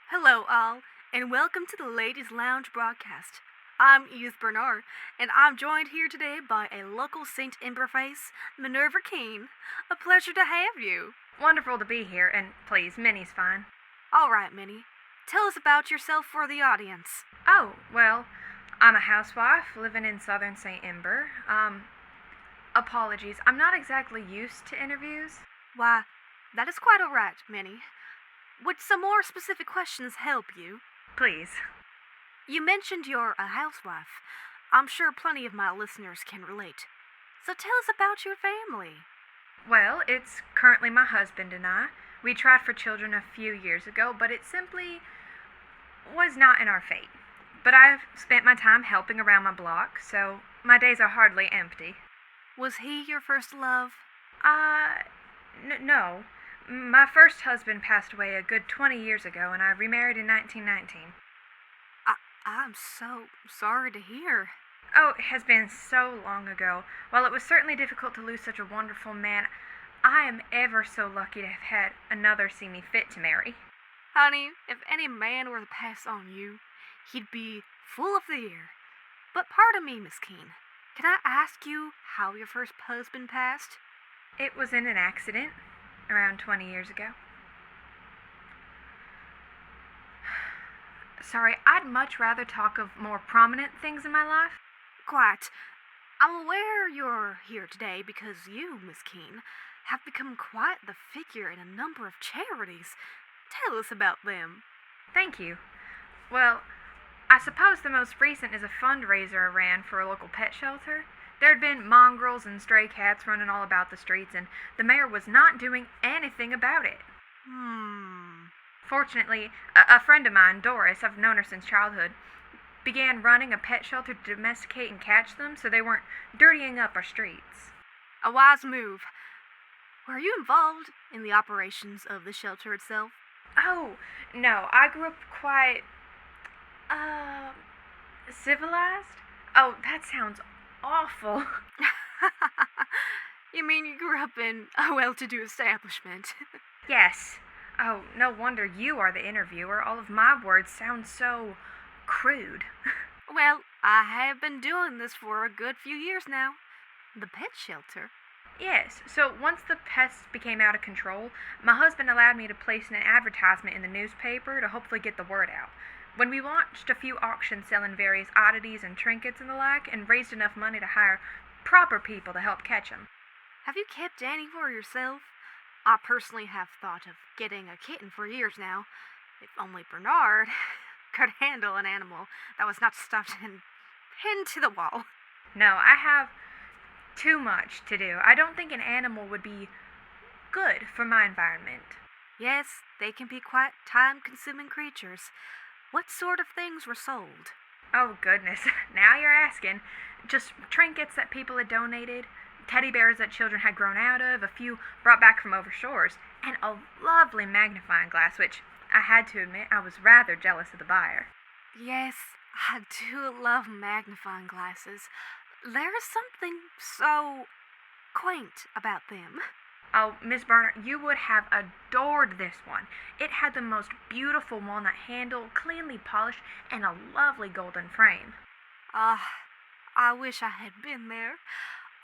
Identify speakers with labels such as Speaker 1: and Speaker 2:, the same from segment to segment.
Speaker 1: Hello, all, and welcome to the Ladies Lounge broadcast. I'm Edith Bernauer, and I'm joined here today by a local St. Imber face, Minnie Keene. A pleasure to have you.
Speaker 2: Wonderful to be here, and please, Minnie's fine.
Speaker 1: All right, Minnie. Tell us about yourself for the audience.
Speaker 2: Oh, well, I'm a housewife living in southern St. Imber. Apologies, I'm not exactly used to interviews.
Speaker 1: Why, that is quite all right, Minnie. Would some more specific questions help you?
Speaker 2: Please.
Speaker 1: You mentioned you're a housewife. I'm sure plenty of my listeners can relate. So tell us about your family.
Speaker 2: Well, it's currently my husband and I. We tried for children a few years ago, but it simply was not in our fate. But I've spent my time helping around my block, so my days are hardly empty.
Speaker 1: Was he your first love?
Speaker 2: No. My first husband passed away a good 20 years ago, and I remarried in 1919.
Speaker 1: I'm so sorry to hear.
Speaker 2: Oh, it has been so long ago. While it was certainly difficult to lose such a wonderful man, I am ever so lucky to have had another see me fit to marry.
Speaker 1: Honey, if any man were to pass on you, he'd be full of the ear. But pardon me, Miss Keene. Can I ask you how your first husband passed?
Speaker 2: It was in an accident around 20 years ago. Sorry, I'd much rather talk of more prominent things in my life.
Speaker 1: Quite. I'm aware you're here today because you, Miss Keene, have become quite the figure in a number of charities. Tell us about them.
Speaker 2: Thank you. Well, I suppose the most recent is a fundraiser I ran for a local pet shelter. There had been mongrels and stray cats running all about the streets, and the mayor was not doing anything about it. Fortunately, a friend of mine, Doris, I've known her since childhood, began running a pet shelter to domesticate and catch them so they weren't dirtying up our streets.
Speaker 1: A wise move. Were you involved in the operations of the shelter itself?
Speaker 2: Oh, no, I grew up quite, civilized? Oh, that sounds awful.
Speaker 1: You mean you grew up in a well-to-do establishment?
Speaker 2: Yes. Oh, no wonder you are the interviewer. All of my words sound so crude.
Speaker 1: Well, I have been doing this for a good few years now. The pet shelter?
Speaker 2: Yes, so once the pests became out of control, my husband allowed me to place an advertisement in the newspaper to hopefully get the word out. When we launched a few auctions selling various oddities and trinkets and the like, and raised enough money to hire proper people to help catch them.
Speaker 1: Have you kept any for yourself? I personally have thought of getting a kitten for years now. If only Bernard could handle an animal that was not stuffed and pinned to the wall.
Speaker 2: No, I have too much to do. I don't think an animal would be good for my environment.
Speaker 1: Yes, they can be quite time-consuming creatures. What sort of things were sold?
Speaker 2: Oh, goodness. Now you're asking. Just trinkets that people had donated, teddy bears that children had grown out of, a few brought back from overshores, and a lovely magnifying glass, which I had to admit I was rather jealous of the buyer.
Speaker 1: Yes, I do love magnifying glasses. There is something so quaint about them.
Speaker 2: Oh, Miss Berner, you would have adored this one. It had the most beautiful walnut handle, cleanly polished, and a lovely golden frame.
Speaker 1: I wish I had been there.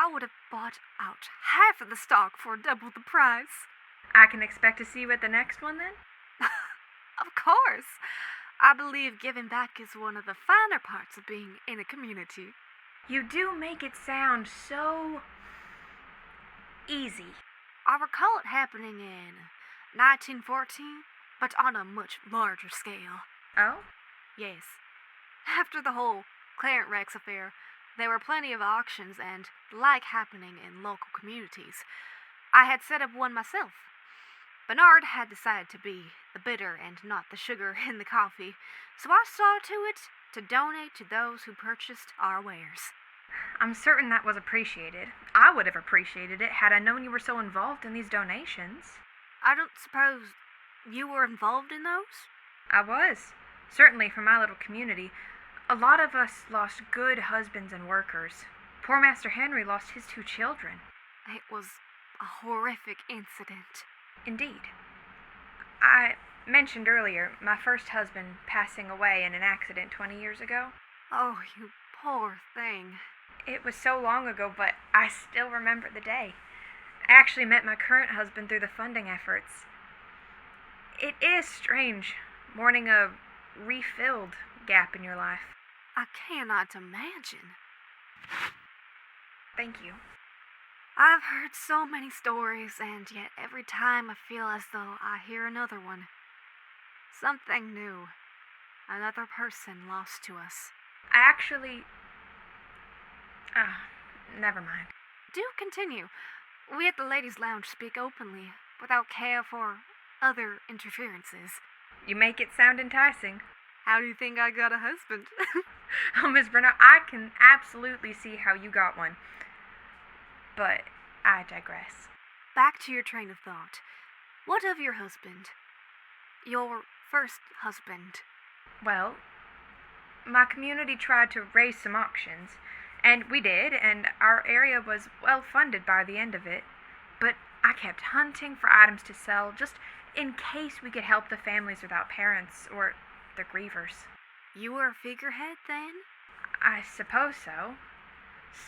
Speaker 1: I would have bought out half of the stock for double the price.
Speaker 2: I can expect to see you at the next one, then?
Speaker 1: Of course. I believe giving back is one of the finer parts of being in a community.
Speaker 2: You do make it sound so easy.
Speaker 1: I recall it happening in 1914, but on a much larger scale.
Speaker 2: Oh?
Speaker 1: Yes. After the whole Clarence Rex affair, there were plenty of auctions and the like happening in local communities. I had set up one myself. Bernard had decided to be the bitter and not the sugar in the coffee, so I saw to it to donate to those who purchased our wares.
Speaker 2: I'm certain that was appreciated. I would have appreciated it had I known you were so involved in these donations.
Speaker 1: I don't suppose you were involved in those?
Speaker 2: I was. Certainly for my little community. A lot of us lost good husbands and workers. Poor Master Henry lost his 2 children.
Speaker 1: It was a horrific incident.
Speaker 2: Indeed. mentioned earlier, my first husband passing away in an accident 20 years ago.
Speaker 1: Oh, you poor thing.
Speaker 2: It was so long ago, but I still remember the day. I actually met my current husband through the funding efforts. It is strange mourning a refilled gap in your life.
Speaker 1: I cannot imagine.
Speaker 2: Thank you.
Speaker 1: I've heard so many stories, and yet every time I feel as though I hear another one. Something new. Another person lost to us.
Speaker 2: I actually... never mind.
Speaker 1: Do continue. We at the Ladies' Lounge speak openly, without care for other interferences.
Speaker 2: You make it sound enticing.
Speaker 1: How do you think I got a husband?
Speaker 2: Oh, Miss Bernauer, I can absolutely see how you got one. But I digress.
Speaker 1: Back to your train of thought. What of your husband? Your first husband.
Speaker 2: Well, my community tried to raise some auctions, and we did, and our area was well funded by the end of it. But I kept hunting for items to sell, just in case we could help the families without parents or the grievers.
Speaker 1: You were a figurehead then?
Speaker 2: I suppose so.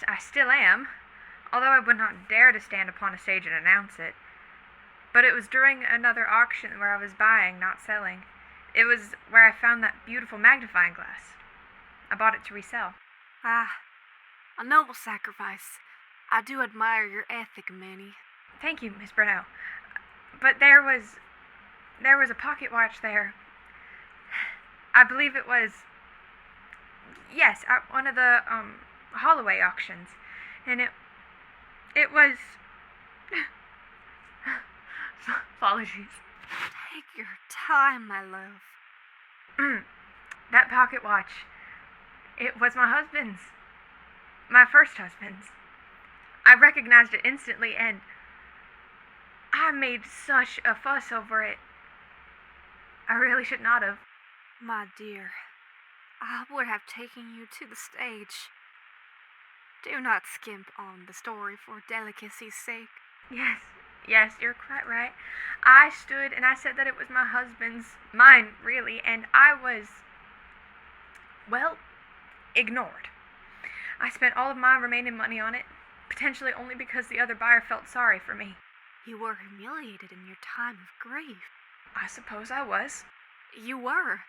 Speaker 2: I still am, although I would not dare to stand upon a stage and announce it. But it was during another auction where I was buying, not selling. It was where I found that beautiful magnifying glass. I bought it to resell.
Speaker 1: Ah, a noble sacrifice. I do admire your ethic, Minnie.
Speaker 2: Thank you, Miss Bernauer. But there was a pocket watch there. I believe it was, yes, at one of the Holloway auctions, and it was. Apologies.
Speaker 1: Take your time, my love.
Speaker 2: That pocket watch, it was my husband's. My first husband's. I recognized it instantly, and I made such a fuss over it. I really should not have.
Speaker 1: My dear, I would have taken you to the stage. Do not skimp on the story for delicacy's sake.
Speaker 2: Yes, you're quite right. I stood and I said that it was my husband's, mine, really, and I was, well, ignored. I spent all of my remaining money on it, potentially only because the other buyer felt sorry for me.
Speaker 1: You were humiliated in your time of grief.
Speaker 2: I suppose I was.
Speaker 1: You were.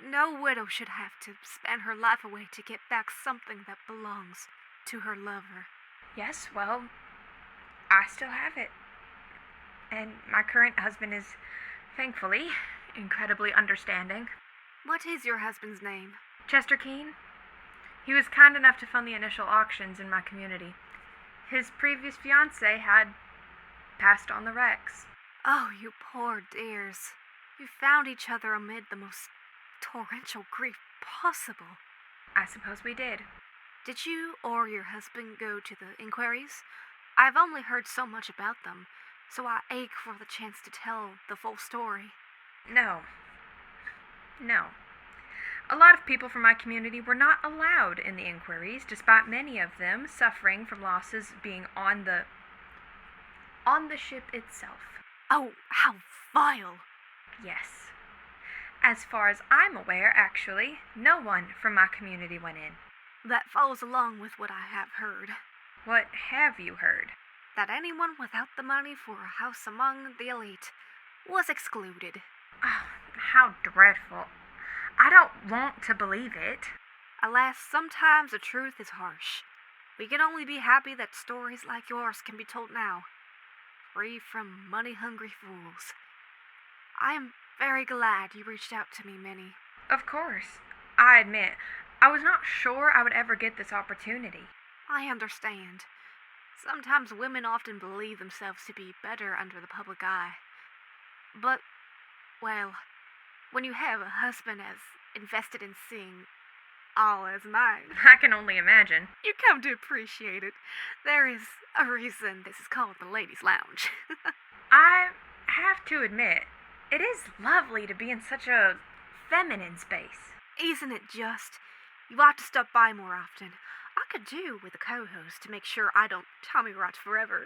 Speaker 1: No widow should have to spend her life away to get back something that belongs to her lover.
Speaker 2: Yes, well, I still have it. And my current husband is, thankfully, incredibly understanding.
Speaker 1: What is your husband's name?
Speaker 2: Chester Keene. He was kind enough to fund the initial auctions in my community. His previous fiancée had passed on the wrecks.
Speaker 1: Oh, you poor dears. You found each other amid the most torrential grief possible.
Speaker 2: I suppose we did.
Speaker 1: Did you or your husband go to the inquiries? I've only heard so much about them, so I ache for the chance to tell the full story.
Speaker 2: No. A lot of people from my community were not allowed in the inquiries, despite many of them suffering from losses being on the ship itself.
Speaker 1: Oh, how vile!
Speaker 2: Yes. As far as I'm aware, actually, no one from my community went in.
Speaker 1: That falls along with what I have heard.
Speaker 2: What have you heard?
Speaker 1: That anyone without the money for a house among the elite was excluded.
Speaker 2: Oh, how dreadful. I don't want to believe it.
Speaker 1: Alas, sometimes the truth is harsh. We can only be happy that stories like yours can be told now, free from money-hungry fools. I am very glad you reached out to me, Minnie.
Speaker 2: Of course. I admit, I was not sure I would ever get this opportunity.
Speaker 1: I understand. Sometimes women often believe themselves to be better under the public eye. But, well, when you have a husband as invested in seeing all as mine,
Speaker 2: I can only imagine.
Speaker 1: you come to appreciate it. There is a reason this is called the Ladies' Lounge.
Speaker 2: I have to admit, it is lovely to be in such a feminine space.
Speaker 1: Isn't it just? You ought to stop by more often. I could do with a co-host to make sure I don't Tommy rot forever.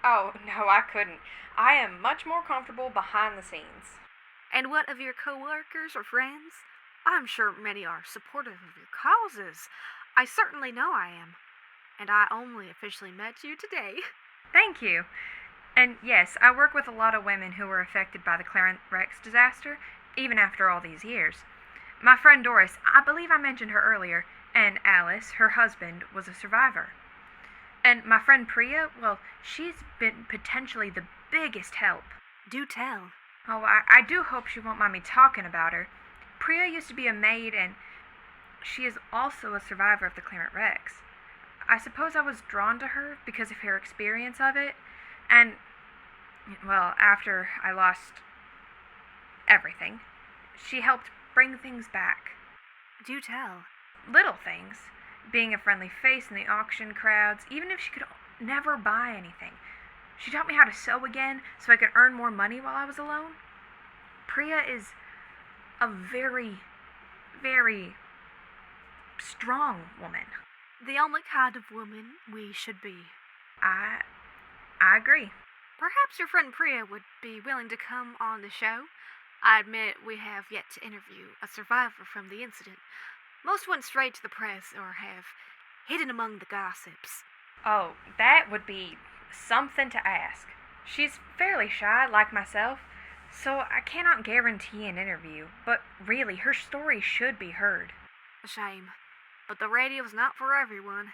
Speaker 2: Oh, no, I couldn't. I am much more comfortable behind the scenes.
Speaker 1: And what of your coworkers or friends? I'm sure many are supportive of your causes. I certainly know I am. And I only officially met you today.
Speaker 2: Thank you. And yes, I work with a lot of women who were affected by the Clarence Rex disaster, even after all these years. My friend Doris, I believe I mentioned her earlier, and Alice, her husband, was a survivor. And my friend Priya, well, she's been potentially the biggest help.
Speaker 1: Do tell.
Speaker 2: Oh, I do hope she won't mind me talking about her. Priya used to be a maid, and she is also a survivor of the Clarence Rex. I suppose I was drawn to her because of her experience of it, and, well, after I lost everything, she helped bring things back.
Speaker 1: Do tell.
Speaker 2: Little things. Being a friendly face in the auction crowds, even if she could never buy anything. She taught me how to sew again so I could earn more money while I was alone. Priya is a very, very strong woman.
Speaker 1: The only kind of woman we should be.
Speaker 2: I agree.
Speaker 1: Perhaps your friend Priya would be willing to come on the show. I admit we have yet to interview a survivor from the incident. Most went straight to the press or have hidden among the gossips.
Speaker 2: Oh, that would be something to ask. She's fairly shy, like myself, so I cannot guarantee an interview, but really, her story should be heard.
Speaker 1: A shame. But the radio's not for everyone.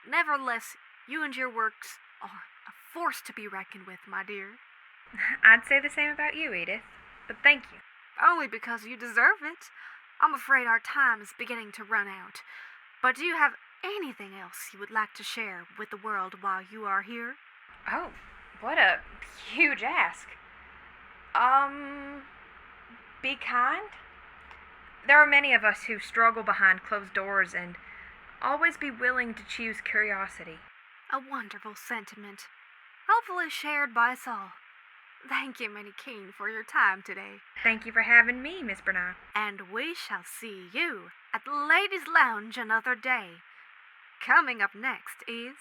Speaker 1: Nevertheless, you and your works are a force to be reckoned with, my dear.
Speaker 2: I'd say the same about you, Edith, but thank you.
Speaker 1: Only because you deserve it. I'm afraid our time is beginning to run out. But do you have anything else you would like to share with the world while you are here?
Speaker 2: Oh, what a huge ask. Be kind? There are many of us who struggle behind closed doors and always be willing to choose curiosity.
Speaker 1: A wonderful sentiment. Hopefully shared by us all. Thank you, Minnie Keene, for your time today.
Speaker 2: Thank you for having me, Miss Bernauer.
Speaker 1: And we shall see you at the Ladies' Lounge another day. Coming up next is